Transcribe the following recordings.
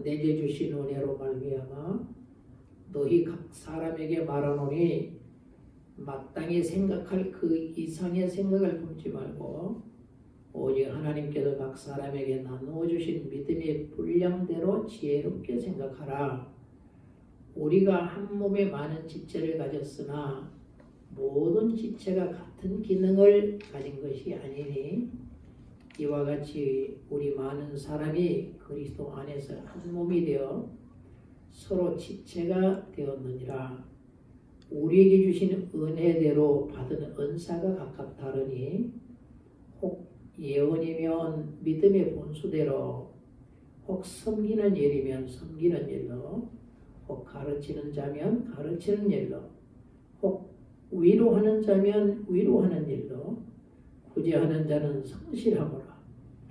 내게 주신 은혜로 말미암아 너희 각 사람에게 말하노니 마땅히 생각할 그 이상의 생각을 품지 말고 오직 하나님께서 각 사람에게 나누어 주신 믿음의 분량대로 지혜롭게 생각하라. 우리가 한 몸에 많은 지체를 가졌으나 모든 지체가 같은 기능을 가진 것이 아니니 이와 같이 우리 많은 사람이 그리스도 안에서 한 몸이 되어 서로 지체가 되었느니라. 우리에게 주신 은혜대로 받은 은사가 각각 다르니 혹 예언이면 믿음의 본수대로, 혹 섬기는 일이면 섬기는 일로, 혹 가르치는 자면 가르치는 일로, 혹 위로하는 자면 위로하는 일로, 구제하는 자는 성실함으로,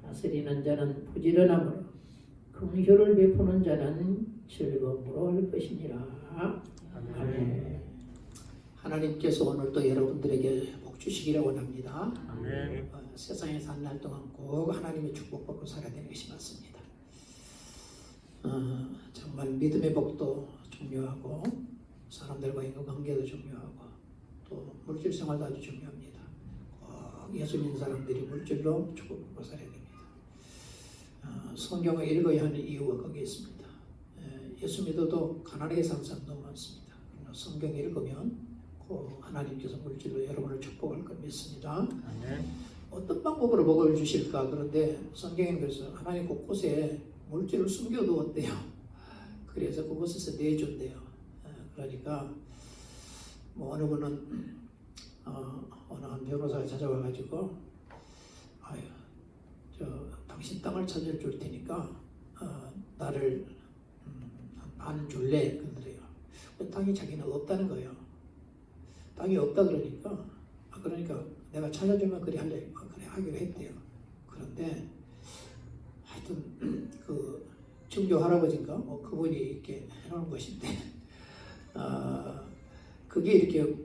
다스리는 자는 부지런함으로, 긍휼을 베푸는 자는 즐거움으로 할 것이니라. 아멘. 하나님께서 오늘도 여러분들에게 복 주시기를 원합니다. 아멘. 세상에 산 날 동안 꼭 하나님의 축복받고 살아야 되는 것이 맞습니다. 정말 믿음의 복도 중요하고 사람들과 인간관계도 중요하고 또 물질 생활도 아주 중요합니다. 꼭 예수 믿는 사람들이 물질로 축복받고 살아야 됩니다. 성경을 읽어야 하는 이유가 거기에 있습니다. 예수 믿어도 가난하게 사는 사람 너무 많습니다. 성경 읽으면 꼭 하나님께서 물질로 여러분을 축복할 걸 믿습니다. 아멘. 어떤 방법으로 복을 주실까? 그런데 성경에는 그래서 하나님 곳곳에 물질을 숨겨두었대요. 그래서 그곳에서 내준대요. 그러니까 뭐 어느 분은 어느 한 변호사가 찾아와가지고 아유 당신 땅을 찾아줄 테니까 나를 반 줄래? 그러더래요. 그 땅이 자기는 없다는 거예요. 땅이 없다 그러니까 내가 찾아주면 그래 할래. 그래 하기로 했대요. 그런데 하여튼 그 증조 할아버지인가 뭐 그분이 이렇게 해놓은 것인데 그게 이렇게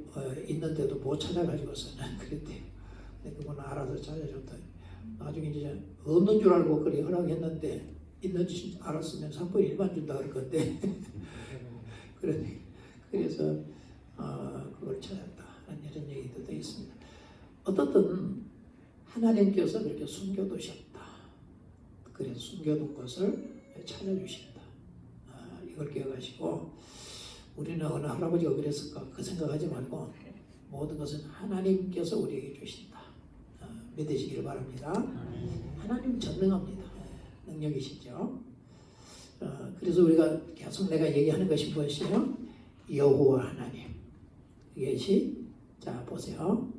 있는데도 못 찾아가지고서는 그랬대요. 근데 그분은 알아서 찾아줬다. 나중에 이제 없는 줄 알고 그래 허락했는데 있는 줄 알았으면 3분의 1만 준다 그럴 건데 그래서 그걸 찾았다 하는 이런 얘기도 돼 있습니다. 어떻든 하나님께서 그렇게 숨겨두셨다. 그래서 숨겨둔 것을 찾아주신다. 이걸 기억하시고 우리는 어느 할아버지가 그랬을까 그 생각하지 말고 모든 것은 하나님께서 우리에게 주신다. 믿으시기를 바랍니다. 하나님 전능합니다. 능력이시죠. 그래서 우리가 계속 내가 얘기하는 것이 무엇이요? 여호와 하나님. 이것이 자 보세요.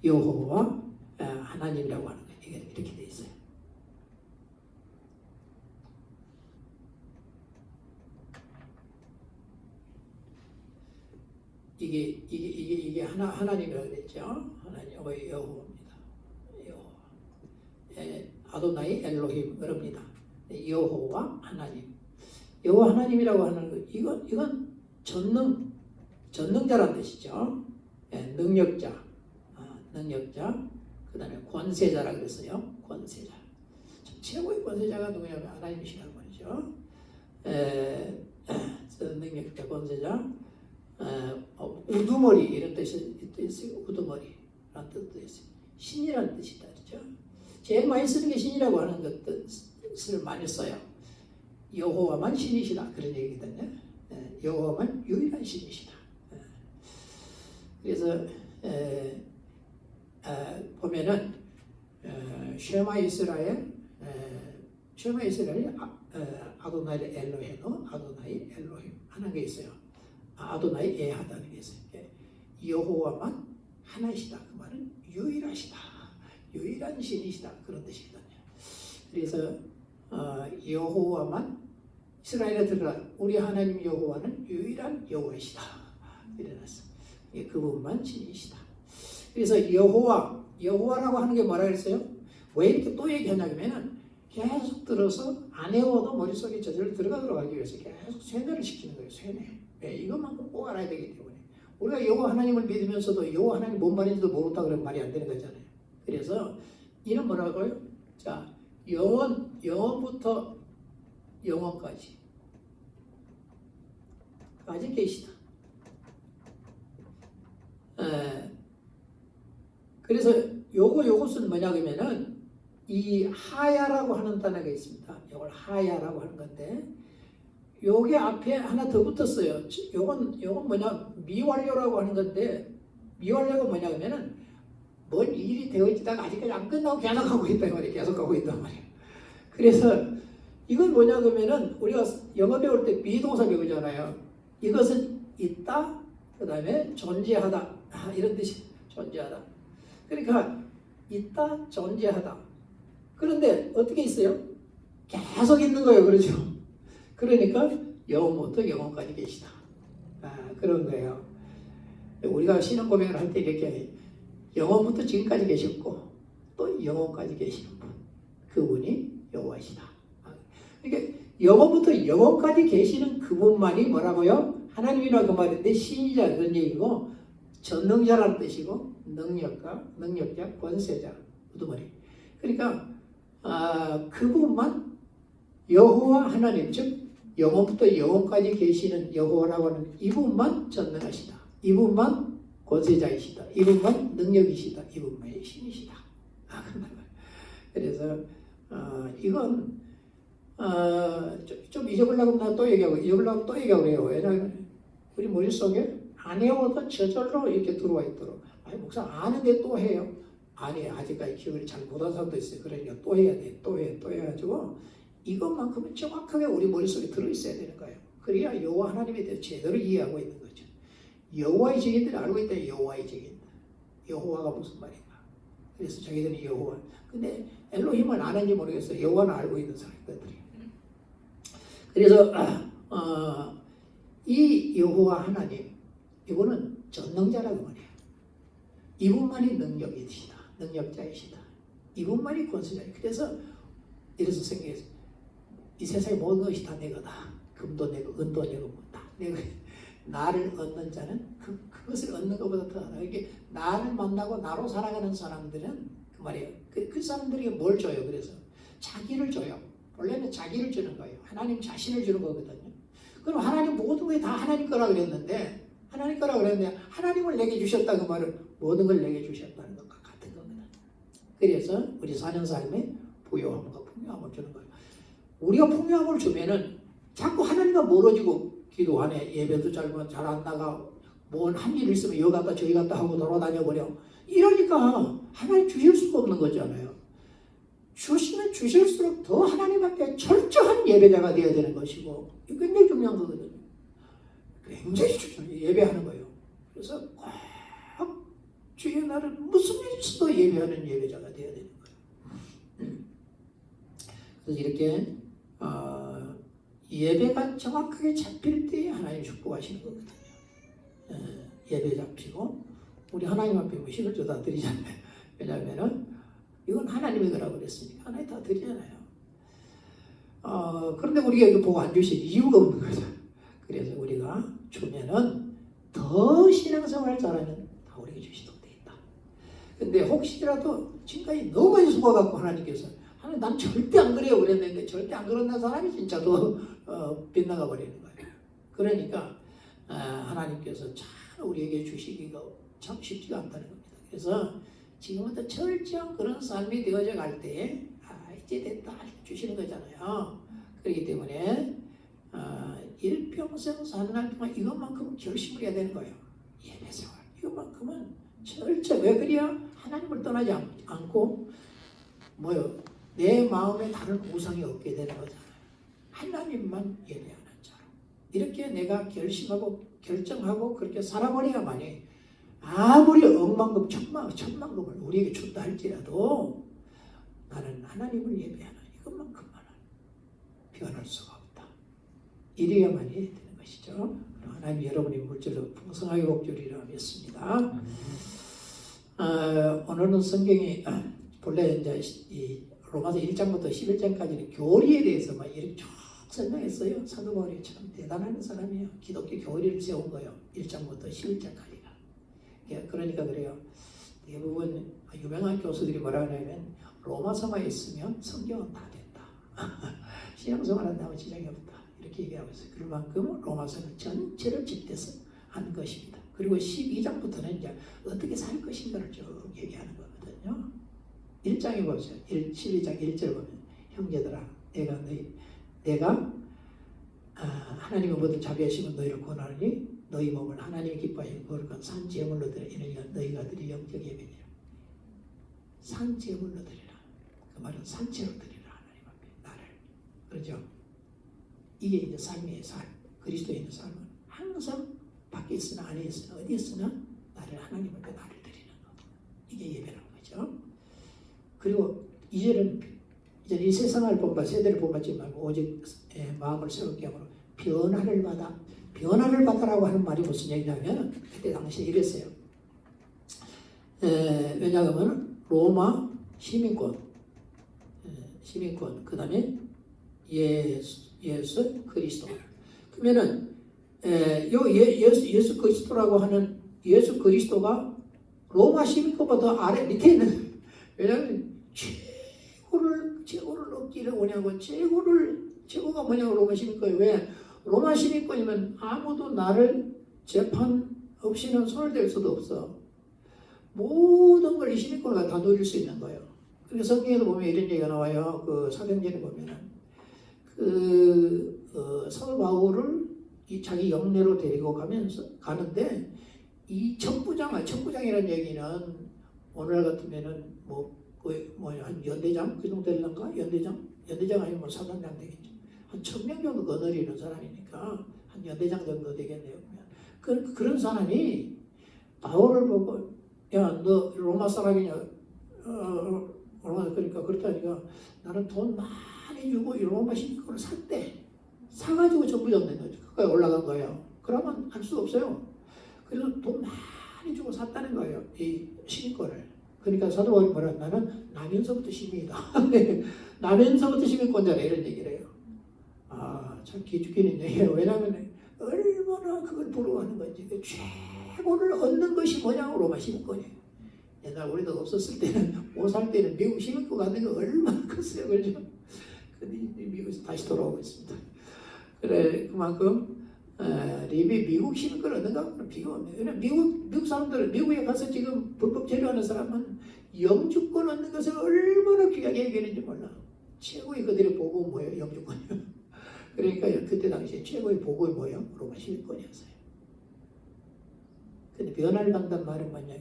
여호와 하나님이라고 하는 거예요. 이게 이렇게 돼 있어요. 이게 하나님이라고 그랬죠. 하나님 여호와입니다. 여호와. 아도나이 엘로힘 그럽니다. 여호와 하나님. 여호와 하나님이라고 하는 거 이건 전능자란 뜻이죠. 능력자. 그 다음에 권세자라 그랬어요. 권세자. 최고의 권세자가 누구냐면 하나님이시라는 말이죠. 능력자, 권세자, 우두머리 이런 뜻이 있어요. 우두머리라는 뜻도 있어요. 신이라는 뜻이다, 그렇죠? 제일 많이 쓰는 게 신이라고 하는 것을 많이 써요. 여호와만 신이시다 그런 얘기거든요. 여호와만 유일한 신이시다. 그래서 보면은 쉐마 이스라엘이 아도나이 엘로헤노 아도나이 엘로힘 하는 게 있어요. 아도나이 에하다는 게 있어요. 여호와만 하나이시다. 그 말은 유일하시다. 유일한 신이시다. 그런 뜻이거든요. 그래서 여호와만 이스라엘에 들어라. 우리 하나님 여호와는 유일한 여호와이시다. 이래놨어. 그분만 신이시다. 그래서 여호와라고 하는 게 뭐라 그랬어요? 왜 이렇게 또 얘기하냐면은 계속 들어서 안 외워도 머릿속에 저절로 들어가기 위해서 계속 세뇌를 시키는 거예요. 세뇌. 이것만큼 꼭 알아야 되기 때문에 우리가 여호와 하나님을 믿으면서도 여호와 하나님 뭔 말인지도 모른다 그러면 말이 안 되는 거잖아요. 그래서 이는 뭐라고요? 자, 영원부터 영원까지 까지 계시다. 그래서 요것은 뭐냐 그러면은 이 하야라고 하는 단어가 있습니다. 이걸 하야라고 하는 건데 요게 앞에 하나 더 붙었어요. 요건 뭐냐 미완료라고 하는 건데 미완료가 뭐냐 그러면은 뭔 일이 되어 있다가 아직까지 안 끝나고 계속 하고 있단 말이에요. 계속 하고 있단 말이에요. 그래서 이건 뭐냐 그러면은 우리가 영어 배울 때 비동사 배우잖아요. 이것은 있다, 그 다음에 존재하다 이런 뜻이 존재하다. 그러니까 있다, 존재하다. 그런데 어떻게 있어요? 계속 있는 거예요. 그렇죠? 그러니까 영원부터 영원까지 계시다. 그런 거예요. 우리가 신앙 고백을 할 때 이렇게 영원부터 지금까지 계셨고 또 영원까지 계시는 분, 그분이 여호와시다. 그러니까 영원부터 영원까지 계시는 그분만이 뭐라고요? 하나님이라 그 말인데 신이자 그런 얘기고 전능자라는 뜻이고 능력자, 권세자, 우두머리. 그러니까 그분만 여호와 하나님, 즉 영원부터 영원까지 계시는 여호와라고 하는 이분만 전능하시다. 이분만 권세자이시다. 이분만 능력이시다. 이분만이 신이시다. 그래서 이건 좀 잊어보려고 하면 또 얘기하고 잊어보려고 또 얘기하고 그래요. 왜냐하면 우리 머릿속에 안 해오던 저절로 이렇게 들어와 있도록. 아니 목사 아는데 또 해요. 아니 아직까지 기억을 잘 못한 사람도 있어요. 그러니까 또 해야 돼. 또 해가지고 이것만큼은 정확하게 우리 머릿속에 들어있어야 되는 거예요. 그래야 여호와 하나님에 대해서 제대로 이해하고 있는 거죠. 여호와의 증인들이 알고 있다. 여호와의 증인. 여호와가 무슨 말인가. 그래서 자기들이 여호와. 근데 엘로힘은 아는지 모르겠어요. 여호와는 알고 있는 사람들이. 그래서 이 여호와 하나님, 이거는 전능자라고 말해요. 이분만이 능력이시다. 능력자이시다. 이분만이 권세자이시다. 그래서 이래서 생각해서 이 세상의 모든 것이 다 내거다. 금도 내고 은도 내고 다 내가 나를 얻는 자는 그것을 얻는 것보다 더 하다. 이게 나를 만나고 나로 살아가는 사람들은 그 말이에요. 그 사람들에게 뭘 줘요? 그래서 자기를 줘요. 원래는 자기를 주는 거예요. 하나님 자신을 주는 거거든요. 그럼 하나님 모든 게 다 하나님 거라 그랬는데 하나님을 내게 주셨다 그 말은 모든 걸 내게 주셨다는 것과 같은 겁니다. 그래서 우리 사는 삶에 부요함과 풍요함을 주는 거예요. 우리가 풍요함을 주면은 자꾸 하나님과 멀어지고 기도하네, 예배도 잘 안 나가, 뭔 한 일 있으면 여기 갔다 저기 갔다 하고 돌아다녀 버려. 이러니까 하나님 주실 수가 없는 거잖아요. 주시면 주실수록 더 하나님 앞에 철저한 예배자가 되어야 되는 것이고, 이게 굉장히 중요한 거거든요. 굉장히 중요해요. 예배하는 거예요. 그래서 꼭 주의 날은 무슨 일이 있어도 예배하는 예배자가 되어야 되는 거예요. 그래서 이렇게 예배가 정확하게 잡힐 때 하나님 축복하시는 거거든요. 예배 잡히고 우리 하나님 앞에 음식을 다 드리잖아요. 왜냐하면은 이건 하나님의 거라고 그랬으니까 하나님 다 드리잖아요. 그런데 우리가 이거 보고 안 주실 이유가 없는 거죠. 그래서 우리가 주면은 더 신앙생활 잘하면 다 우리에게 주시도록 되어 있다. 근데 혹시라도 지금까지 너무 많이 속아갖고 하나님께서 하나님 난 절대 안 그래요 그랬는데 절대 안 그런다는 사람이 진짜 더 빗나가 버리는 거예요. 그러니까 하나님께서 잘 우리에게 주시기가 참 쉽지가 않다는 겁니다. 그래서 지금부터 철저한 그런 삶이 되어져 갈 때에 이제 됐다 주시는 거잖아요. 그렇기 때문에 일평생 사는 날 동안 이것만큼은 결심을 해야 되는 거예요. 예배생활 이것만큼은 철저히 왜 그래야 하나님을 떠나지 않고 뭐요? 내 마음에 다른 우상이 없게 되는 거잖아요. 하나님만 예배하는 자로 이렇게 내가 결심하고 결정하고 그렇게 살아버려야만이 아무리 억만금 천만금을 우리에게 준다 할지라도 나는 하나님을 예배하는 이것만큼만은 변할 수가 없다. 이래야만이 되는 것이죠. 하나님 여러분의 물질로 풍성하게 복주리라 믿습니다. 오늘은 성경이 본래 이제 이 로마서 1장부터 11장까지는 교리에 대해서 막 이렇게 쭉 설명했어요. 사도 바울이 참 대단한 사람이에요. 기독교 교리를 세운 거예요. 1장부터 11장까지가. 그러니까 그래요. 대부분 유명한 교수들이 뭐라 하냐면 로마서만 있으면 성경은 다 됐다. 신앙생활 한다면 지장이 없다. 이렇게 얘기하고 있어요. 그만큼 로마서는 전체를 집대서 한 것입니다. 그리고 12장부터는 이제 어떻게 살 것인가를 쭉 얘기하는 거거든요. 1장에 보세요. 12장 1절 보면 형제들아 내가 하나님의 모든 자비하심은 너희를 권하니 너희 몸을 하나님이 기뻐하시는 거룩한 산 제물로 드리라. 이는 너희가 드릴 영적 예배니라. 산 제물로 드리라. 그 말은 산채로 드리라. 하나님 앞에 나를. 그렇죠? 이게 이제 삶의 삶. 그리스도인의 삶은 항상 밖에 있으나 안에 있으나 어디 있으나 나를 하나님 앞에 나를 드리는 거. 이게 예배라는 거죠. 그리고 이제는 이 세상을 본받 세대를 본받지 말고 오직 마음을 새롭게 함으로 변화를 받아라고 하는 말이 무슨 얘기냐면 그때 당시에 이랬어요. 왜냐하면 로마 시민권 그 다음에 예수 그리스도. 그러면은 예수 그리스도라고 하는 예수 그리스도가 로마 시민권보다 아래 밑에 있는, 왜냐하면 최고를 얻기를 원하고 최고가 뭐냐고 로마 시민권이. 왜? 로마 시민권이면 아무도 나를 재판 없이는 손을 댈 수도 없어. 모든 걸 이 시민권을 다 누릴 수 있는 거예요. 그래서 성경에도 보면 이런 얘기가 나와요. 그 사도행전에 보면은 사도 바울을 자기 영내로 데리고 가는데 이 천부장이라는 얘기는 오늘 같으면은 한 연대장 그 정도 되려는가? 연대장 아니면 사단장 되겠죠. 한 1000명 정도 거느리는 사람이니까 한 연대장 정도 되겠네요. 그런 사람이 바울을 보고 야 너 로마 사람이냐? 그러니까 그렇다니까 나는 돈 많이 주고 이 로마 시민권을 샀대. 사가지고 전부장 된 거죠. 그거에 올라간 거예요. 그러면 할 수 없어요. 그래서 돈 많이 주고 샀다는 거예요. 이 시민권을. 그러니까 사도 바울이 뭐라 나는 나면서부터 시민이다. 나면서부터 시민권자라 이런 얘기를 해요. 참 기죽기는 얘기예요. 왜냐하면 얼마나 그걸 부러워하는 건지. 최고를 얻는 것이 뭐냐고 로마 시민권이에요. 옛날 우리도 없었을 때는 못 살 때는 미국 시민권 갖는 거 얼마나 컸어요. 그렇죠? 근데 미국에서 다시 돌아오고 있습니다. 그래 그만큼 미국 시민권 얻는가 비교 없네요. 왜냐면 미국 사람들은 미국에 가서 지금 불법 체류하는 사람은 영주권 얻는 것을 얼마나 귀하게 여기는지 몰라. 최고의 그들의 복음은 뭐예요? 영주권이요. 그러니까 그때 당시에 최고의 복음이 뭐예요? 로마 시민권이었어요. 근데 변화를 받는다는 말은 뭐냐?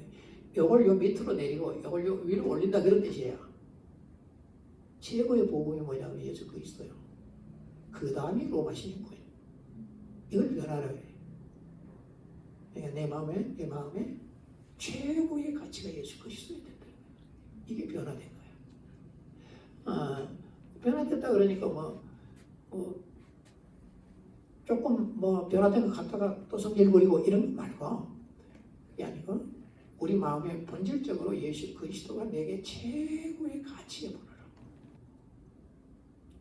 이걸 요 밑으로 내리고 이걸 요 위로 올린다 그런 뜻이에요. 최고의 복음이 뭐냐면 예수 그리스도요. 그 다음이 로마 시민권이에요. 이걸 변화라고 해요. 그러니까 내 마음에 최고의 가치가 예수 그리스도에 된다. 이게 변화된 거예요. 변화됐다 그러니까 조금 변화된 것 같다가 또 성질 부리고 이런 거 말고 그게 아니고 우리 마음에 본질적으로 예수 그리스도가 내게 최고의 가치에 보느라고.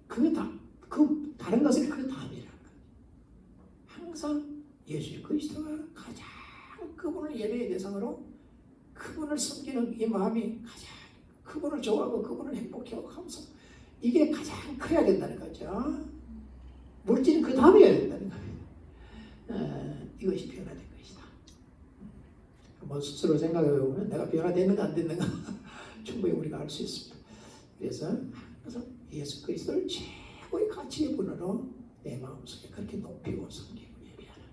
그게 다른 것은 그 다음이라는 거예요. 항상 예수 그리스도가 가장 그분을 예배의 대상으로 그분을 섬기는 이 마음이 가장 그분을 좋아하고 그분을 행복해하고 하면서 이게 가장 커야 된다는 거죠. 물질은 그 다음이어야 된다는 거예요. 이것이 변화된 것이다. 스스로 생각해보면 내가 변화됐는가 안 됐는가 충분히 우리가 알 수 있습니다. 그래서 예수 그리스도를 최고의 가치의 분으로 내 마음속에 그렇게 높이고 섬기고 예배하는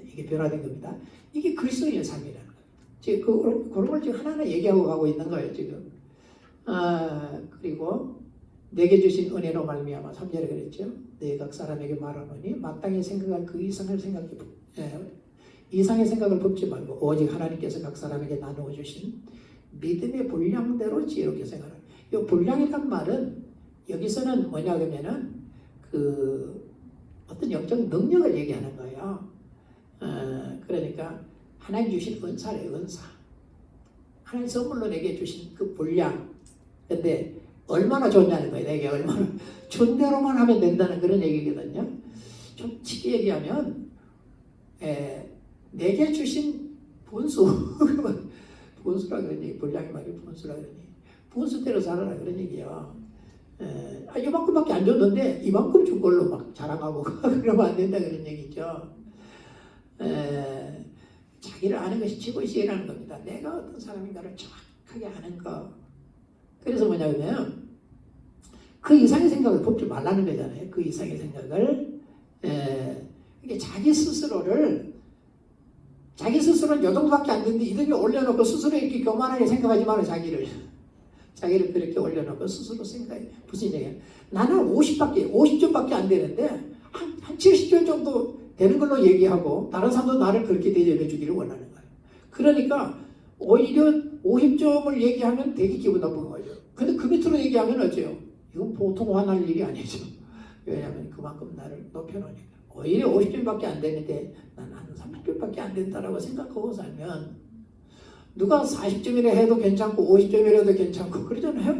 이게 변화된 겁니다. 이게 그리스도인의 삶이라는 거예요. 지금 그런 걸 지금 하나하나 얘기하고 가고 있는 거예요. 지금 그리고 내게 주신 은혜로 말미암아 3절에 그랬죠. 내 각 사람에게 말하노니 마땅히 생각할 그 이상의 생각을 품지 말고 오직 하나님께서 각 사람에게 나누어 주신 믿음의 분량대로 지혜롭게 생각하라. 이 분량이란 말은 여기서는 뭐냐 그러면은 어떤 영적 능력을 얘기하는 거예요. 그러니까 하나님 주신 은사래, 은사. 하나님 선물로 내게 주신 그 분량. 근데 얼마나 좋냐는 거예요. 내게 얼마나 준 대로만 하면 된다는 그런 얘기거든요. 좀 쉽게 얘기하면 내게 주신 분수라 그러니 분량이 말이 분수라 그러니 분수대로 살아라 그런 얘기예요. 이만큼밖에 안 줬는데 이만큼 준 걸로 막 자랑하고 그러면 안 된다 그런 얘기죠. 자기를 아는 것이 최고시라는 겁니다. 내가 어떤 사람인가를 정확하게 아는 거. 그래서 뭐냐면 그 이상의 생각을 뽑지 말라는 거잖아요. 그 이상의 생각을 이게 자기 스스로는 요 정도밖에 안 되는데 이렇게 올려놓고 스스로 이렇게 교만하게 생각하지 마라. 자기를 그렇게 올려놓고 스스로 생각해. 무슨 얘기야? 나는 50점밖에 안 되는데 한 70점 정도 되는 걸로 얘기하고 다른 사람도 나를 그렇게 대접해 주기를 원하는 거예요. 그러니까 오히려 50점을 얘기하면 되게 기분 나쁜 거죠. 근데 그 밑으로 얘기하면 어째요? 이건 보통 화날 일이 아니죠. 왜냐하면 그만큼 나를 높여놓으니까. 오히려 50점밖에 안 되는데 난 한 30점밖에 안 된다라고 생각하고 살면 누가 40점이라 해도 괜찮고 50점이라도 괜찮고 그러잖아요.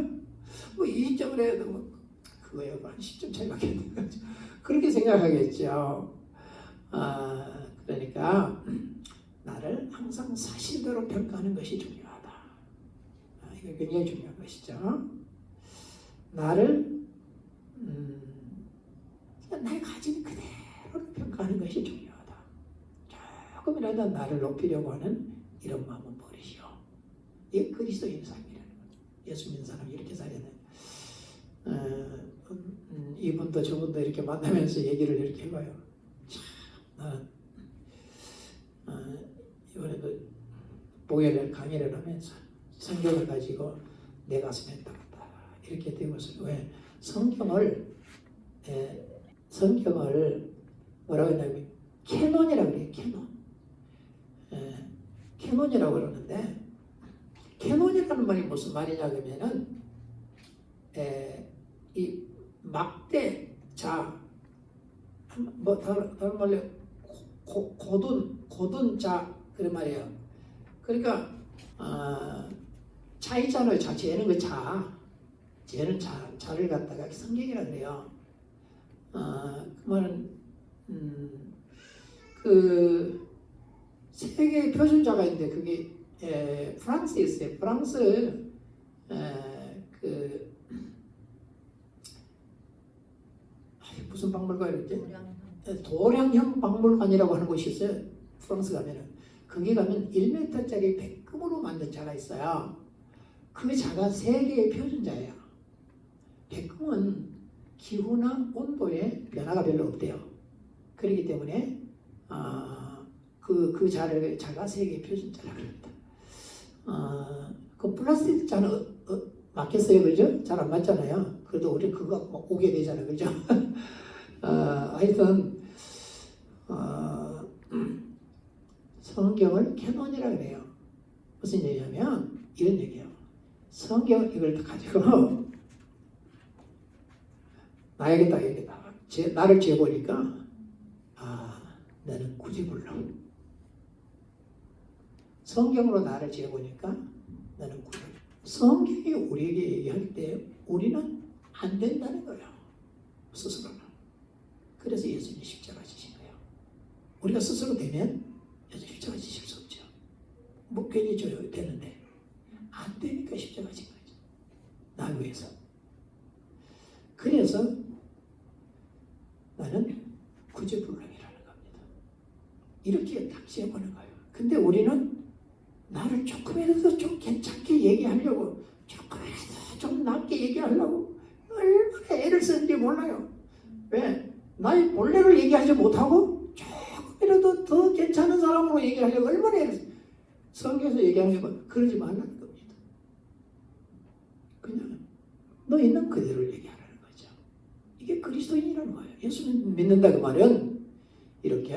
뭐 20점을 해도 뭐 그거요 한 10점 차이밖에 안 되는 거죠. 그렇게 생각하겠죠. 그러니까 나를 항상 사실대로 평가하는 것이 중요하다. 이거 굉장히 중요한 것이죠. 나를 나의 가진 그대로 평가하는 것이 중요하다. 조금이라도 나를 높이려고 하는 이런 마음은 버리시오. 이게 그리스도인 삶이라는 거죠. 예수 믿는 사람이 이렇게 살아야 돼. 이분도 저분도 이렇게 만나면서 얘기를 이렇게 해봐요. 참, 이번에도 목요일 강의를 하면서 성경을 가지고 내 가슴에 딱 이렇게 되고서 왜 성경을 뭐라고 했냐면 캐논이라고 그래요. 캐논이라고 그러는데 캐논이라는 말이 무슨 말이냐 그러면은 이 막대자 뭐 다른 말로 고든 자 그런 말이에요. 그러니까 자 있잖아요. 쟤는 그 쟤는 자를 갖다가 성경이라 그래요. 그 말은 그 세계 표준자가 있는데 그게 프랑스에 있어요. 프랑스 무슨 박물관이었지? 도량형 박물관이라고 하는 곳이 있어요. 프랑스 가면은 거기 가면 1m짜리 백금으로 만든 자가 있어요. 그 자가 세계의 표준자예요. 백금은 기후나 온도에 변화가 별로 없대요. 그렇기 때문에 그 자가 세계 표준자라고 합니다. 그 플라스틱 자는 맞겠어요, 그죠? 잘 안 맞잖아요. 그래도 우리 그거 막 오게 되잖아요, 그죠? 하여튼 성경을 캐논이라고 해요. 무슨 얘기냐면 이런 얘기예요. 성경 이걸 가지고 나에게다 나를 재보니까 나는 구제불능. 성경으로 나를 재보니까 나는 구제불능. 성경이 우리에게 얘기할 때 우리는 안 된다는 거예요. 스스로는. 그래서 예수님이 십자가 지신 거예요. 우리가 스스로 되면 예수 십자가 지실 수 없죠. 뭐 괜히 줘요 되는데 안 되니까 십자가 진 거죠. 날 위해서. 그래서 나는 구제불능이라는 겁니다. 이렇게 딱 재보는 거예요. 근데 우리는 나를 조금이라도 좀 괜찮게 얘기하려고 조금이라도 좀 낫게 얘기하려고 얼마나 애를 쓰는지 몰라요. 왜? 나의 본래를 얘기하지 못하고 조금이라도 더 괜찮은 사람으로 얘기하려고 얼마나 애를 써요. 성경에서 얘기하는 건 그러지 말라는 겁니다. 그냥 너 있는 그대로를 얘기하라는 거죠. 이게 그리스도인이라는 거예요. 예수 믿는다 그 말은 이렇게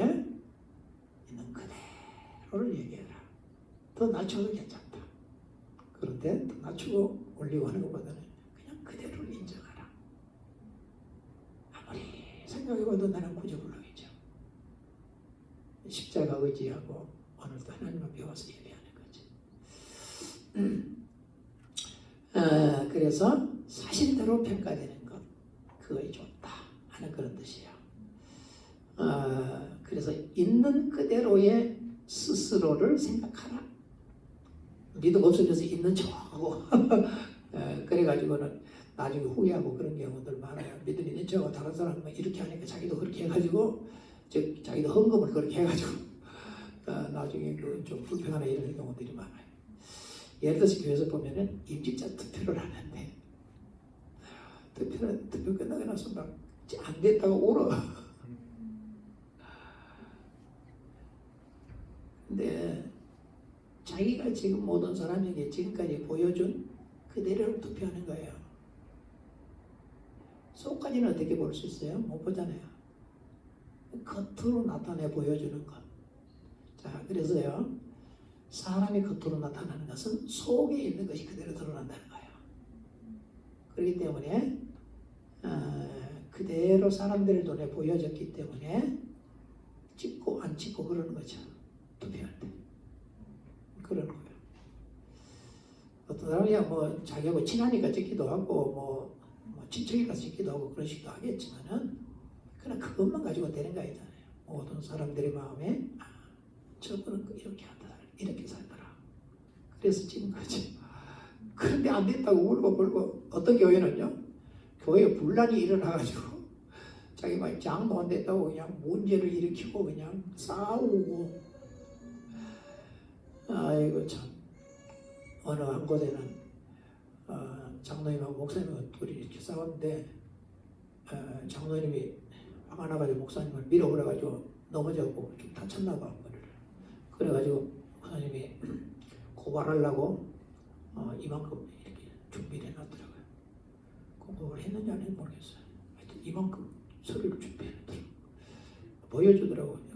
있는 그대로를 얘기해라. 더 낮춰도 괜찮다. 그런데 더 낮추고 올리고 하는 것보다는 그냥 그대로를 인정하라. 아무리 생각해봐도 나는 구제불능이죠. 십자가 의지하고 오늘도 하나님을 배워서 예배하는 거지. 그래서 사실대로 평가되는 것 그거에 좋다 하는 그런 뜻이에요. 그래서 있는 그대로의 스스로를 생각하라. 믿음 없으면서 있는 척하고 그래가지고는 나중에 후회하고 그런 경우들 많아요. 믿음 있는 척하고 다른 사람은 이렇게 하니까 자기도 그렇게 해가지고 자기도 헌금을 그렇게 해가지고 나중에 좀 불평하는 이런 경우들이 많아요. 예를 들어서 교회에서 보면은 임직자 투표를 하는데 투표 끝나고 나서 막 안 됐다고 울어. 근데 자기가 지금 모든 사람에게 지금까지 보여준 그대로 투표하는 거예요. 속까지는 어떻게 볼 수 있어요? 못 보잖아요. 겉으로 나타내 보여주는 것. 자, 그래서요, 사람이 겉으로 나타나는 것은 속에 있는 것이 그대로 드러난다는 거예요. 그렇기 때문에 그대로 사람들의 눈에 보여졌기 때문에 찍고 안 찍고 그러는 거죠. 투표할 때. 그러는 거예요. 어떤 사람이 뭐 자기하고 친하니까 찍기도 하고 뭐 친척이라서 찍기도 하고 그러시기도 하겠지만은 그냥 그것만 가지고 되는 거 아니잖아요. 모든 사람들의 마음에 저분은 이렇게 하더라, 이렇게 살더라. 그래서 찍은 거지. 그런데 안 됐다고 울고 불고 어떤 교회는요. 교회에 분란이 일어나가지고 자기 막 장도 안 됐다고 그냥 문제를 일으키고 그냥 싸우고. 아이고 참. 어느 한 곳에는 장로님하고 목사님하고 둘이 이렇게 싸웠는데 장로님이 화가 나가지고 목사님을 밀어버려가지고 넘어져고 좀 다쳤나 봐. 그래가지고 목사님이 고발하려고 이만큼 이렇게 준비를 해놨더라고요. 고발을 했는지 안 했는지 모르겠어요. 하여튼 이만큼 서류를 준비해놨더라고요. 보여주더라고요.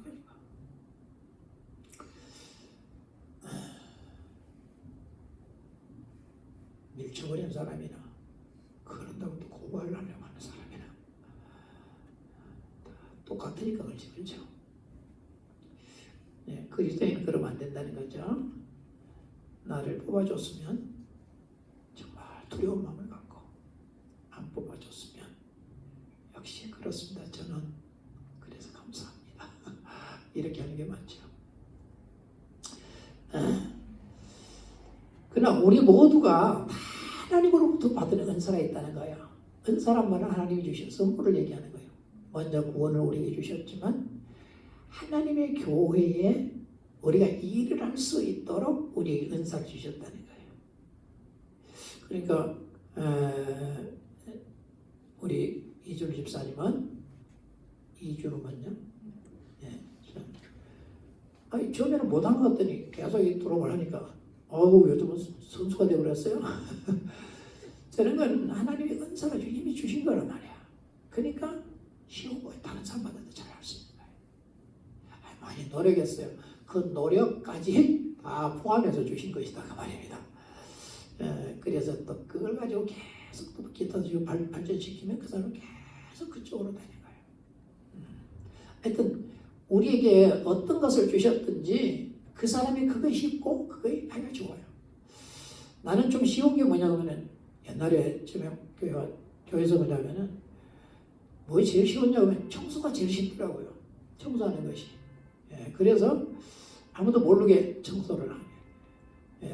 밀쳐버린 사람이나 그런다고 또 고발을 하려고 하는 사람이나 똑같으니까 그렇죠. 네, 그리스도인은 그러면 안 된다는 거죠. 나를 뽑아줬으면 정말 두려운 마음을 갖고 안 뽑아줬으면 역시 그렇습니다. 저는 그래서 감사합니다. 이렇게 하는 게 맞죠. 그러나 우리 모두가 하나님으로부터 받은 은사가 있다는 거예요. 은사란 말은 하나님이 주신 선물을 얘기하는 거예요. 먼저 구원을 우리에게 주셨지만 하나님의 교회에 우리가 일을 할 수 있도록 우리에게 은사를 주셨다는 거예요. 그러니까 우리 이준우 집사님은 이준우만요. 아니 처음에는 못한 것 같더니 계속 들어오고 하니까 요즘은 선수가 되어버렸어요. 저런 건 하나님의 은사가 이미 주신 거란 말이야. 그러니까 쉬운 거예요. 다른 사람마다도 잘할 수 있는 거예요. 많이 노력했어요. 그 노력까지 다 포함해서 주신 것이다 그 말입니다. 그래서 또 그걸 가지고 계속 또 기타 지금 발전시키면 그 사람은 계속 그쪽으로 다니는 거예요. 하여튼 우리에게 어떤 것을 주셨든지 그 사람이 그것이 있고 그거에 하기가 좋아요. 나는 좀 쉬운 게 뭐냐면은 옛날에 지금 교회에서 뭐냐면은 뭐 제일 쉬웠냐면 청소가 제일 쉽더라고요. 청소하는 것이. 그래서 아무도 모르게 청소를 하면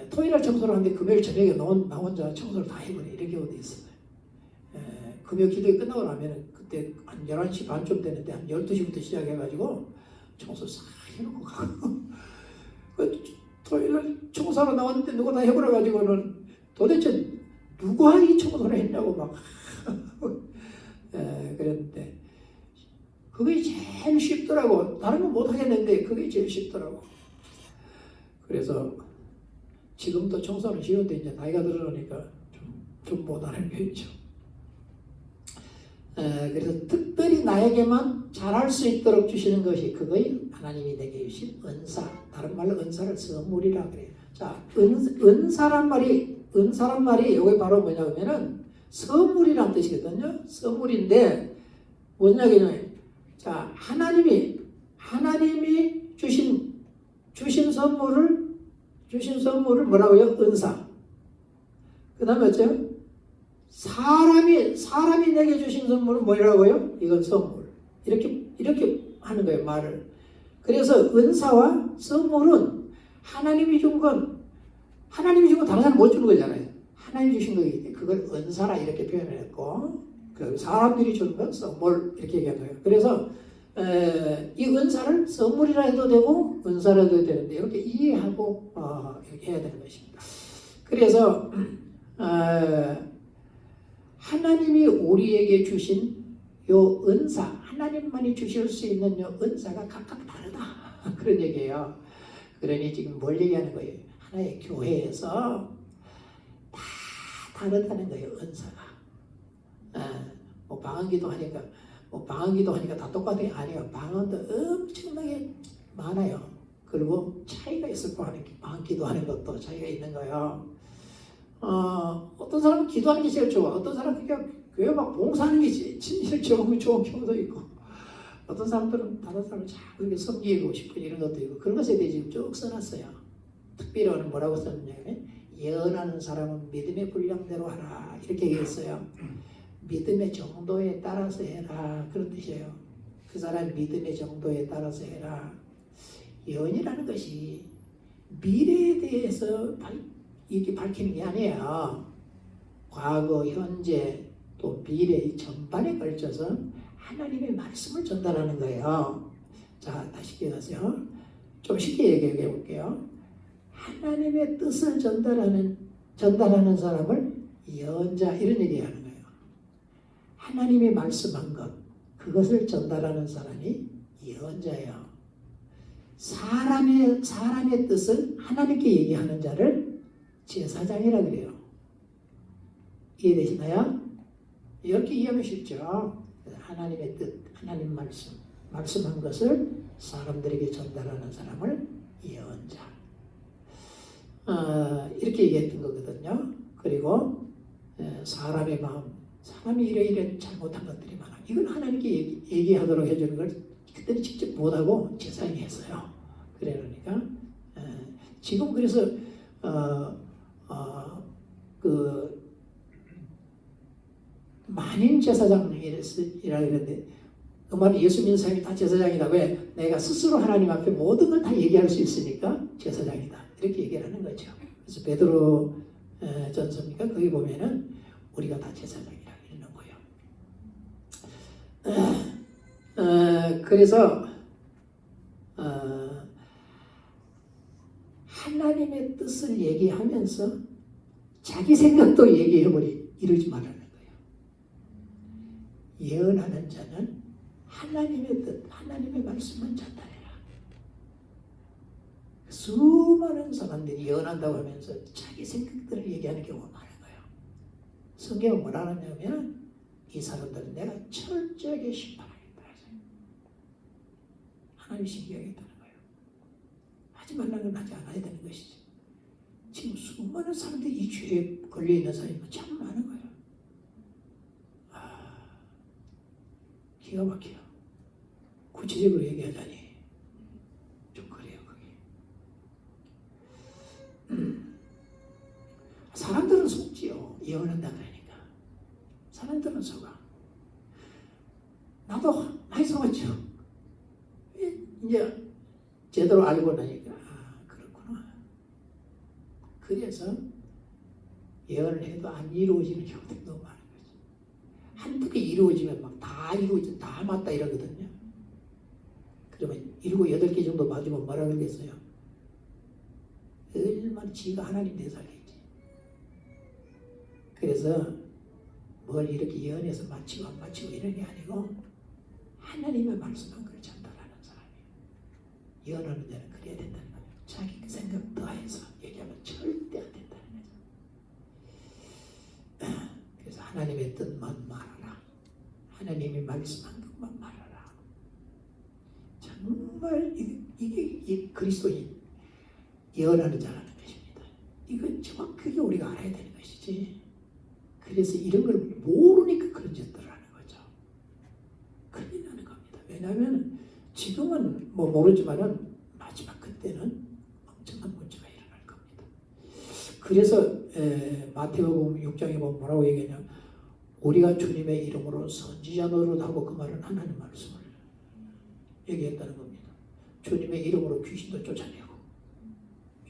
토요일날 청소를 하는데 금요일 저녁에 나 혼자 청소를 다 해버려. 이런 경우도 있어요. 금요일 기도회 끝나고 나면 그때 한 11시 반쯤 되는데 한 12시부터 시작해가지고 청소 싹 해놓고 가고 토요일날 청소하러 나왔는데 누가 다 해버려가지고는 도대체 누가 이 청소를 했냐고 막 그랬는데 그게 제일 쉽더라고. 다른 건 못하겠는데 그게 제일 쉽더라고. 그래서 지금도 청소는 쉬운데 이제 나이가 들어가니까 좀 못하는 게 있죠. 그래서 특별히 나에게만 잘할 수 있도록 주시는 것이 그거의 하나님이 내게 주신 은사. 다른 말로 은사를 선물이라 그래요. 자, 은사란 말이 이게 바로 뭐냐면은 선물이란 뜻이거든요. 선물인데 뭐냐면은 자, 하나님이 주신 선물을 뭐라고요? 은사. 그다음에 어째요? 사람이 내게 주신 선물은 뭐라고요? 이건 선물. 이렇게 하는 거예요, 말을. 그래서 은사와 선물은 하나님이 준 건 다른 사람 못 주는 거잖아요. 하나님 주신 거기 때문에 그걸 은사라 이렇게 표현했고, 그 사람들이 주는 건 선물 이렇게 얘기한 거예요. 그래서 이 은사를 선물이라 해도 되고 은사라 해도 되는데 이렇게 이해하고 이렇게 해야 되는 것입니다. 그래서 하나님이 우리에게 주신 요 은사, 하나님만이 주실 수 있는 요 은사가 각각 다르다 그런 얘기예요. 그러니 지금 뭘 얘기하는 거예요? 하나의 교회에서 다 다르다는 거예요. 은사가. 뭐 방언기도 하니까 다 똑같은 게 아니에요. 방언도 엄청나게 많아요. 그리고 차이가 있을 거 하는 방언 기도하는 것도 차이가 있는 거예요. 어떤 사람은 기도하는 게 제일 좋아. 어떤 사람은 그냥 교회 막 봉사하는 게 제일 좋은 경우도 있고, 어떤 사람들은 다른 사람을 자꾸 이렇게 섬기고 싶은 이런 것도 있고, 그런 것에 대해 지금 쭉 써놨어요. 특별히 오늘 뭐라고 썼냐면 예언하는 사람은 믿음의 분량대로 하라 이렇게 얘기했어요. 믿음의 정도에 따라서 해라 그런 뜻이에요. 그 사람 믿음의 정도에 따라서 해라. 예언이라는 것이 미래에 대해서 이렇게 밝히는 게 아니에요. 과거, 현재, 또 미래 이 전반에 걸쳐서 하나님의 말씀을 전달하는 거예요. 자, 다시 기억하세요. 좀 쉽게 얘기해 볼게요. 하나님의 뜻을 전달하는 사람을 예언자 이런 얘기하는 거예요. 하나님이 말씀한 것, 그것을 전달하는 사람이 예언자예요. 사람의 뜻을 하나님께 얘기하는 자를 제사장이라 그래요. 이해되시나요? 이렇게 이해하면 쉽죠. 하나님의 뜻, 하나님 말씀한 것을 사람들에게 전달하는 사람을 예언자. 이렇게 얘기했던 거거든요. 그리고 사람의 마음, 사람이 이런 잘못한 것들이 많아. 이건 하나님께 얘기하도록 해주는 걸 그때는 직접 못하고 제사장이 했어요. 그러니까 지금 그래서 그 만인 제사장이라 그랬는데 그 말은 예수 믿는 사람이 다 제사장이다. 왜? 내가 스스로 하나님 앞에 모든 걸 다 얘기할 수 있으니까 제사장이다. 이렇게 얘기를 하는 거죠. 그래서 베드로 전서입니까? 거기 보면은 우리가 다 제사장이라 이러는 거예요. 그래서 하나님의 뜻을 얘기하면서 자기 생각도 이러지 말라는 거예요. 예언하는 자는 하나님의 뜻, 하나님의 말씀만 전달해라. 수많은 사람들이 예언한다고 하면서 자기 생각들을 얘기하는 경우가 많은 거예요. 성경은 뭐라 하냐면 이 사람들은 내가 철저하게 심판하겠다. 하나님이 신기하겠다는 거예요. 하지 말라는 건 하지 않아야 되는 것이지. 지금 수많은 사람들이 이 죄에 걸려있는 사람이 참 많은 거예요. 기가 막혀요. 구체적으로 얘기하자니 좀 그래요. 그게 사람들은 속지요. 예언한다 그러니까 사람들은 속아. 나도 많이 속았죠. 이제 제대로 알고 나니까 그렇구나. 그래서 예언을 해도 안 이루어지는 경우들이 너무 많은 거지. 한두 개 이루어지면 막 다 이루어져, 다 맞다 이러거든요. 그러면 7, 8개 정도 맞으면 뭐라 그러겠어요? 얼마나 지가 하나님 내 살겠지. 그래서 뭘 이렇게 예언해서 맞히고 안 맞히고 이런 게 아니고 하나님의 말씀한 걸 전달하는 사람이에요. 예언하는 데는 그래야 된다는 거예요. 자기 생각 더해서 얘기하면 절대 안 된다는 거죠. 그래서 하나님의 뜻만 말하라. 하나님이 말씀한 것만 말하라. 정말 이게 그리스도인 예언하는 자라는 것입니다. 이건 정확하게 우리가 알아야 되는 것이지. 그래서 이런 걸 모르니까 그런 짓들을 하는 거죠. 큰일 나는 겁니다. 왜냐하면 지금은 뭐 모르지만은 마지막 그때는 엄청난 문제가 일어날 겁니다. 그래서 마태복음 6장에 보면 뭐라고 얘기하냐? 우리가 주님의 이름으로 선지자 노릇하고 그 말은 하나님 말씀을 얘기했다는 겁니다. 주님의 이름으로 귀신도 쫓아내고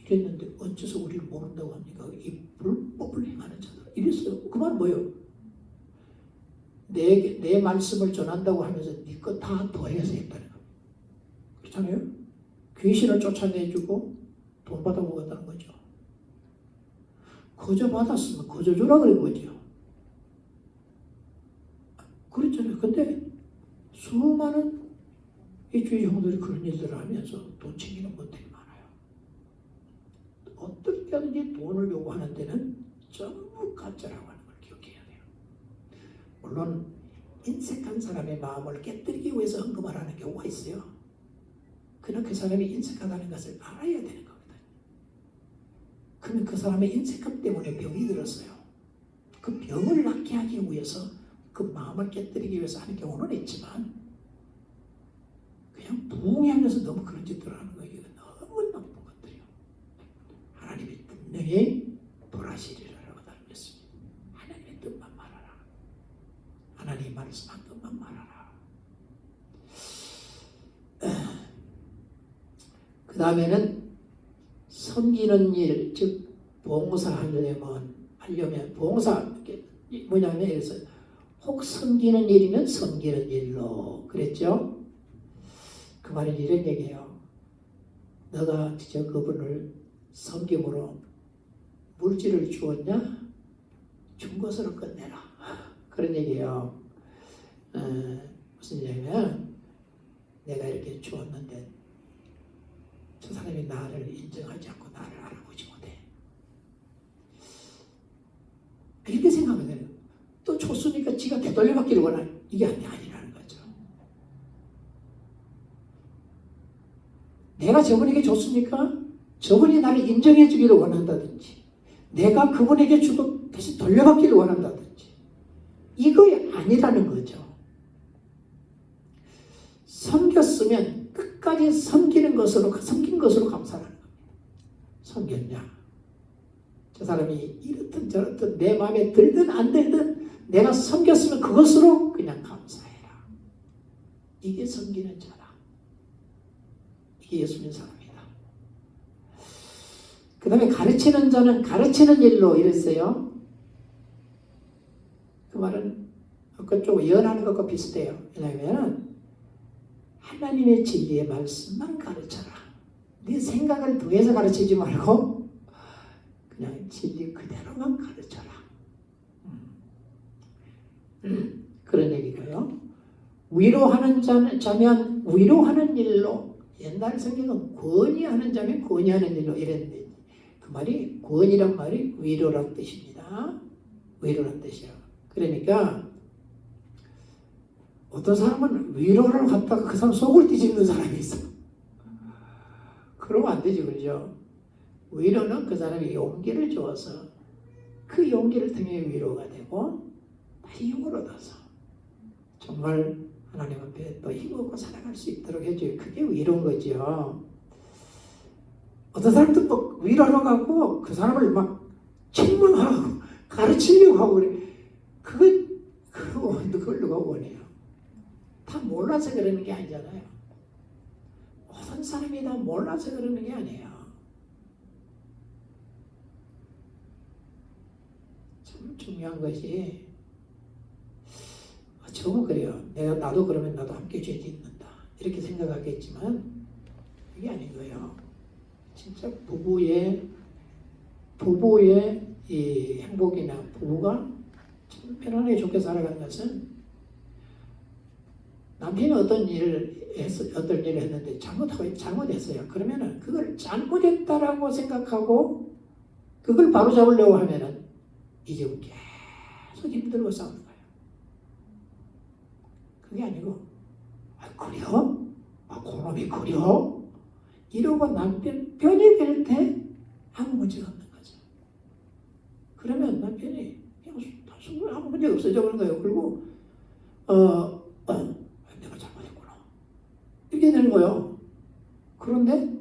이랬는데 어째서 우리를 모른다고 합니까? 이 불법을 행하는 자들. 이랬어요. 그 말은 뭐예요? 내 말씀을 전한다고 하면서 네 거 다 더해서 했다는 겁니다. 그렇잖아요? 귀신을 쫓아내주고 돈 받아 먹었다는 거죠. 거저 받았으면 거저 주라 그런 거죠. 그렇잖아요. 근데 수많은 이 주의 형들이 그런 일들을 하면서 돈 챙기는 분들이 많아요. 어떻게 하든지 돈을 요구하는 데는 전부 가짜라고 하는 걸 기억해야 돼요. 물론 인색한 사람의 마음을 깨뜨리기 위해서 헌금을 하는 경우가 있어요. 그러나 그 사람이 인색하다는 것을 알아야 되는 겁니다. 그러면 그 사람의 인색함 때문에 병이 들었어요. 그 병을 낫게 하기 위해서 그 마음을 깨뜨리기 위해서 하는 경우는 있지만 그냥 부흥하면서 너무 그런 짓들을 하는 거예요. 이건 너무 나쁜 것들이요. 하나님이 분명히 돌아시리라고 말했습니다. 하나님의 뜻만 말하라. 하나님의 말씀한 것만 말하라. 그 다음에는 섬기는 일, 즉 봉사하려면 봉사 뭐냐면 그래서 혹 섬기는 일이면 섬기는 일로 그랬죠. 그 말은 이런 얘기예요. 너가 저 그분을 섬김으로 물질을 주었냐? 준 것으로 끝내라. 그런 얘기예요. 무슨 얘기냐면 내가 이렇게 주었는데 저 사람이 나를 인정하지 않고 나를 알아보지 못해. 이렇게 생각하면 돼요. 또 줬으니까 지가 되돌려받기를 원하는 이게 아니라는 거죠. 내가 저분에게 줬으니까 저분이 나를 인정해 주기를 원한다든지 내가 그분에게 주고 다시 돌려받기를 원한다든지 이거 아니라는 거죠. 섬겼으면 끝까지 섬긴 것으로 감사하는 겁니다. 섬겼냐? 저 사람이 이렇든 저렇든 내 마음에 들든 안 들든 내가 섬겼으면 그것으로 그냥 감사해라. 이게 섬기는 자다. 이게 예수님 사람이다. 그 다음에 가르치는 자는 가르치는 일로 이랬어요. 그 말은 그쪽 예언하는 것과 비슷해요. 왜냐하면 하나님의 진리의 말씀만 가르쳐라. 네 생각을 더해서 가르치지 말고 그냥 진리 그대로만 가르쳐라. 그런 얘기고요. 위로하는 자면 위로하는 일로 옛날 성경은 권위하는 자면 권위하는 일로 이랬는데 그 말이 권위란 말이 위로란 뜻입니다. 위로란 뜻이에요. 그러니까 어떤 사람은 위로를 갖다가 그 사람 속을 뒤집는 사람이 있어. 그러면 안 되지, 그렇죠? 위로는 그 사람이 용기를 주어서 그 용기를 통해 위로가 되고 다시 힘을 얻어서 정말 하나님 앞에 또 힘없고 살아갈 수 있도록 해줘요. 그게 위로인 거죠. 어떤 사람도 뭐 위로하러 가고 그 사람을 막 책망하고 가르치려고 하고 그래. 그걸 누가 원해요? 다 몰라서 그러는 게 아니잖아요. 모든 사람이 다 몰라서 그러는 게 아니에요. 참 중요한 것이 저거 그래요. 나도 그러면 나도 함께 죄 짓는다. 이렇게 생각하겠지만 그게 아닌 거예요. 진짜 부부의 이 행복이나 부부가 참 편안하게 좋게 살아가는 것은 남편이 어떤 일을 했는데 잘못했어요. 그러면은 그걸 잘못했다라고 생각하고 그걸 바로잡으려고 하면은 이제 계속 힘들고 싸우는 거예요. 그게 아니고 그래요? 그놈이 그래요? 이러고 남편 편이 될 때 아무 문제가 없는 거죠. 그러면 남편이 그냥 아무 문제가 없어져 버린 거예요. 그리고 내가 잘못했구나 이렇게 되는 거예요. 그런데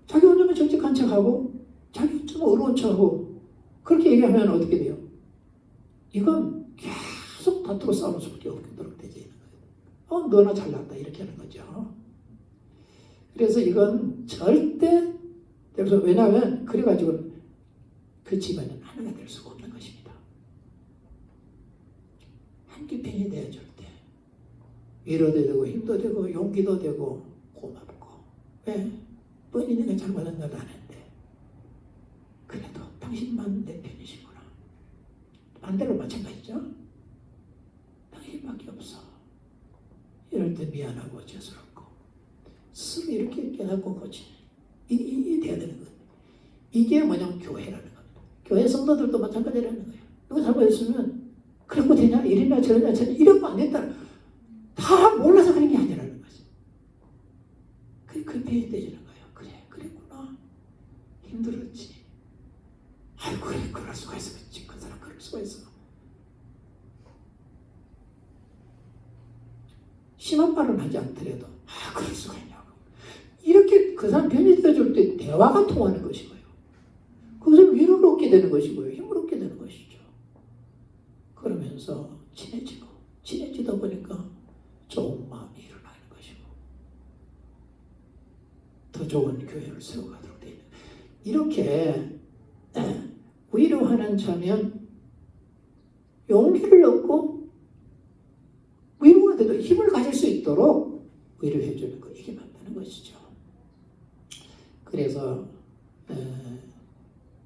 자기 혼자만 정직한 척하고 자기 혼자만 어려운 척하고 그렇게 얘기하면 어떻게 돼요? 이건 계속 다투고 싸우는 수밖에 없도록 되지 있는 거예요. 너나 잘났다 이렇게 하는 거죠. 그래서 이건 절대 그래서 왜냐하면 그래가지고 그 집안은 하나가 될 수가 없는 것입니다. 한기편이 되어줄 때 위로도 되고 힘도 되고 용기도 되고 고맙고 왜? 뻔히 내가 잘못한 건 아는데 그래도 당신만 내 편이시구나. 반대로 마찬가지죠. 당신밖에 없어. 이럴 때 미안하고 죄스럽고 스스로 이렇게 깨닫고 고치는 이게 돼야 되는 거예요. 이게 뭐냐면 교회라는 겁니다. 교회 성도들도 마찬가지라는 거예요. 누가 잘못했으면 그러고 되냐? 이러냐 저러냐 저러냐 이런 거 안 된다. 다 몰라서 그런 게 아니라는 거죠. 그게 배려되는 거예요. 그래 그랬구나. 힘들었지. 아이고 그래 그럴 수가 있어. 그 사람 그럴 수가 있어. 심한 말은 하지 않더라도 그럴 수가 있냐고. 이렇게 그 사람 편이 되어줄 때 대화가 통하는 것이고요. 거기서 위로를 얻게 되는 것이고요. 힘을 얻게 되는 것이죠. 그러면서 친해지다 보니까 좋은 마음이 일어나는 것이고 더 좋은 교회를 세워가도록 되어 있는 이렇게 위로하는 자면 용기를 얻고 위로가 되도 힘을 가질 수 있도록 위로해주는 거 이게 맞다는 것이죠. 그래서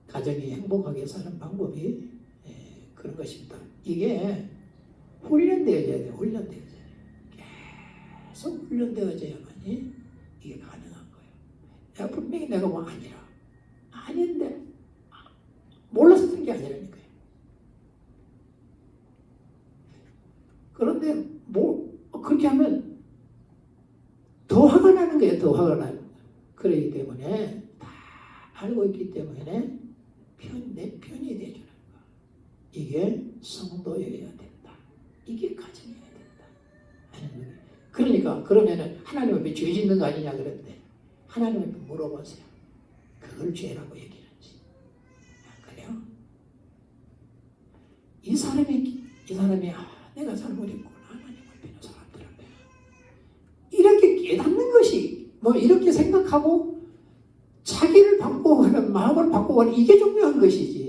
가정이 행복하게 사는 방법이 그런 것입니다. 이게 훈련되어져야 돼요. 훈련되어져야 돼요. 계속 훈련되어져야만이 이게 가능한 거예요. 분명히 내가 뭐 아닌데 몰라서 그런 게 아니라니까요. 그런데 그렇게 하면 더 화가 나는 거예요. 더 화가 나는 거예요. 그렇기 때문에 다 알고 있기 때문에 내 편이 되어주는 거예요. 이게 성도여야 된다. 이게 가정이어야 된다. 하는 거예요. 그러니까 그러면은 하나님 앞에 죄 짓는 거 아니냐 그랬는데 하나님 앞에 물어보세요. 그걸 죄라고 얘기하는지. 그래요? 이 사람이 내가 잘못했구나. 하나님 앞에는 사람들 앞에 이렇게 깨닫는 것이 이렇게 생각하고 자기를 바꾸고는 마음을 바꾸고는 이게 중요한 것이지.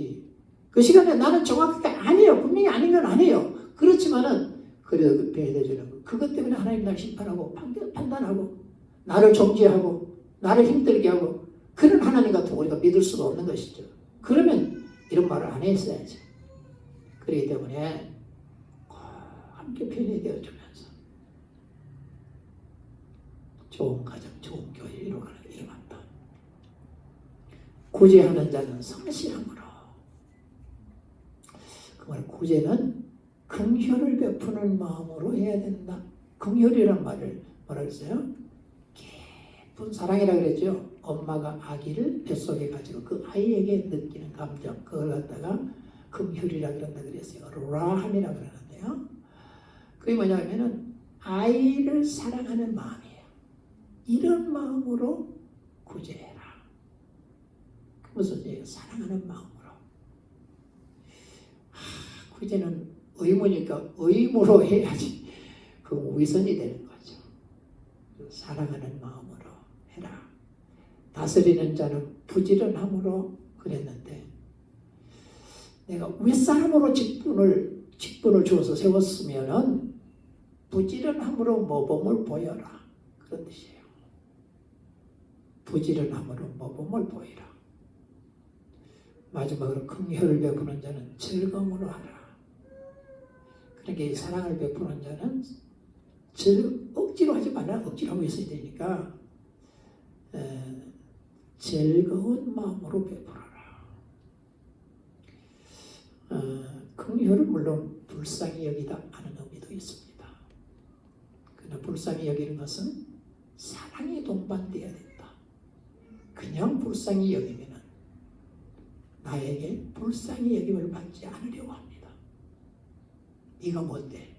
그 시간에 나는 정확하게 아니에요. 분명히 아닌 건 아니에요. 그렇지만은 그래도 배려해주는 거. 그것 때문에 하나님 날 심판하고 판단하고 나를 정죄하고 나를 힘들게 하고 그런 하나님 같은 우리가 믿을 수가 없는 것이죠. 그러면 이런 말을 안 했어야지. 그렇기 때문에 함께 편히 되어주면서 좋은 가정, 좋은 교회를 이루어가는 게 맞다. 구제하는 자는 성실함으로. 그 말 구제는 긍휼을 베푸는 마음으로 해야 된다. 긍휼이란 말을 뭐라 그랬어요? 깊은 사랑이라 그랬죠. 엄마가 아기를 뱃속에 가지고 그 아이에게 느끼는 감정 그걸 갖다가 긍휼이라 그런다 그랬어요. 라함이라 그러는데요. 그게 뭐냐면은 아이를 사랑하는 마음이에요. 이런 마음으로 구제해라. 무슨 얘기예요? 사랑하는 마음으로. 구제는 의무니까 의무로 해야지 그 위선이 되는 거죠. 사랑하는 마음으로 해라. 다스리는 자는 부지런함으로 그랬는데 내가 윗사람으로 직분을 주어서 세웠으면은 부지런함으로 모범을 보여라. 그런 뜻이에요. 부지런함으로 모범을 보이라. 마지막으로 긍휼을 베푸는 자는 즐거움으로 하라. 그러니까 이 사랑을 베푸는 자는 억지로 하지 말라. 억지로 하고 있어야 되니까 즐거운 마음으로 베풀어라. 긍휼을 물론 불쌍히 여기다 하는 의미도 있습니다. 그러나 불쌍히 여기는 것은 사랑이 동반되어야 된다. 그냥 불쌍히 여기면 나에게 불쌍히 여김을 받지 않으려고 합니다. 네가 뭔데?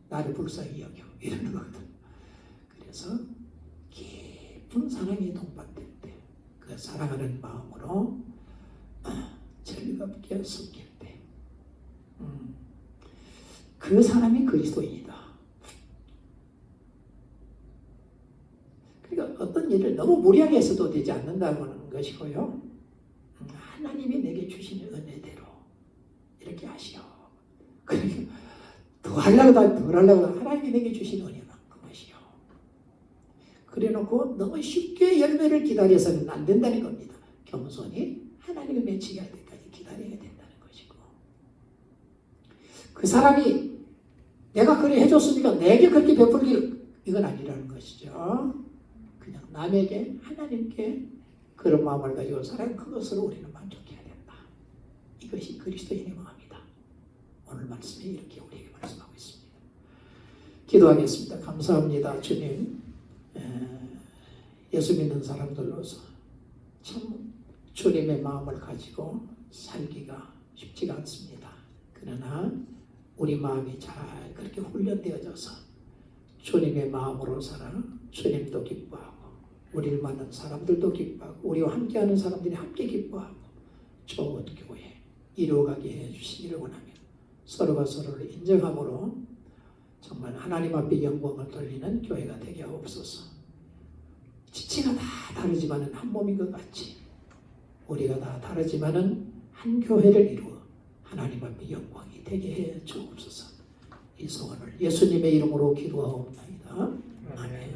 나를 불쌍히 여겨. 이러는 거거든. 그래서 깊은 사랑이 동반될 때 그 사랑하는 마음으로 즐겁게 섬길 때 그 사람이 그리스도인이다. 그러니까 어떤 일을 너무 무리하게 해서도 되지 않는다는 것이고요. 하나님이 내게 주신 은혜대로 이렇게 하시오. 그러니까 더 하려고 하나님이 내게 주신 은혜만큼 하시오. 그래놓고 너무 쉽게 열매를 기다려서는 안 된다는 겁니다. 겸손히 하나님을 맺히게 할 때까지 기다려야 된다는 것이고, 그 사람이 내가 그래 해줬으니까 내게 그렇게 베풀기를, 이건 아니라는 것이죠. 그냥 남에게, 하나님께 그런 마음을 가지고 살아요. 그것으로 우리는 만족해야 된다. 이것이 그리스도인의 마음이다. 오늘 말씀에 이렇게 우리에게 말씀하고 있습니다. 기도하겠습니다. 감사합니다. 주님, 예수 믿는 사람들로서 참 주님의 마음을 가지고 살기가 쉽지가 않습니다. 그러나 우리 마음이 잘 그렇게 훈련되어져서 주님의 마음으로 살아 주님도 기뻐하고 우리를 만난 사람들도 기뻐하고 우리와 함께하는 사람들이 함께 기뻐하고 좋은 교회 이루어가게 해주시기를 원하며 서로가 서로를 인정함으로 정말 하나님 앞에 영광을 돌리는 교회가 되게 하옵소서. 지체가 다 다르지만은 한 몸인 것 같이 우리가 다 다르지만은 한 교회를 이루어 하나님 앞에 영광이 되게 해 주옵소서. 이 소원을 예수님의 이름으로 기도하옵나이다. 아멘.